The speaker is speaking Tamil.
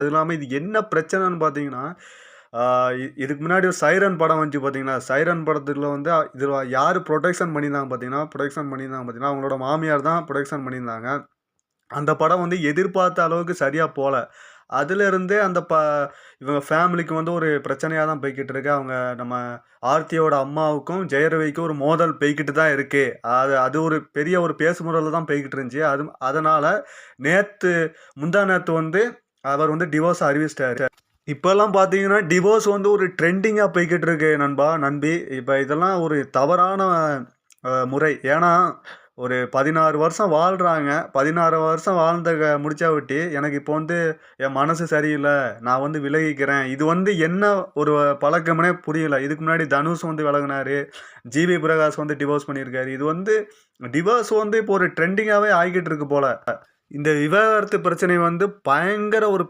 அது இல்லாம இது என்ன பிரச்சனைன்னு பார்த்தீங்கன்னா, ஆ இதுக்கு முன்னாடி ஒரு சைரன் படம் வந்துச்சு பார்த்தீங்களா? சைரன் படத்துல வந்து இதுல யாரு புரொடக்ஷன் பண்ணியிருந்தாங்க பார்த்தீங்கன்னா, அவங்களோட மாமியார் தான் புரொடக்ஷன் பண்ணியிருந்தாங்க. அந்த படம் வந்து எதிர்பார்த்த அளவுக்கு சரியா போல. அதிலிருந்தே இவங்க ஃபேமிலிக்கு வந்து ஒரு பிரச்சனையா தான் போய்க்கிட்டு இருக்கு. நம்ம ஆர்த்தியோட அம்மாவுக்கும், ஜெயரவிக்கும் ஒரு மோதல் போய்க்கிட்டு தான் இருக்கு. அது அது ஒரு பெரிய ஒரு பேசுபொருளா தான் போய்க்கிட்டு இருந்துச்சு. அதனால நேத்து முந்தா நேத்து வந்து அவர் வந்து டிவோர்ஸ் அறிவிச்சுட்டாரு. இப்பல்லாம் பார்த்தீங்கன்னா, டிவோர்ஸ் வந்து ஒரு ட்ரெண்டிங்கா போய்க்கிட்டு இருக்கு நண்பா, நண்பி. இப்ப இதெல்லாம் ஒரு தவறான முறை. ஏன்னா, ஒரு 16 வருஷம் வாழ்றாங்க. 16 வருஷம் முடிச்சாவட்டி, எனக்கு இப்போ வந்து என் மனசு சரியில்ல. நான் வந்து விலகிக்கிறேன். இது வந்து என்ன ஒரு பழக்கம்னே புரியல. இதுக்கு முன்னாடி தனுஷ் வந்து விலகுனாரு. ஜிவி பிரகாஷ் வந்து டிவோர்ஸ் பண்ணியிருக்காரு. இது வந்து டிவோர்ஸ் வந்து இப்போ ஒரு ட்ரெண்டிங்காவே ஆயிக்கிட்டு இருக்கு போல. இந்த விவாகரத்து பிரச்சனை வந்து பயங்கர ஒரு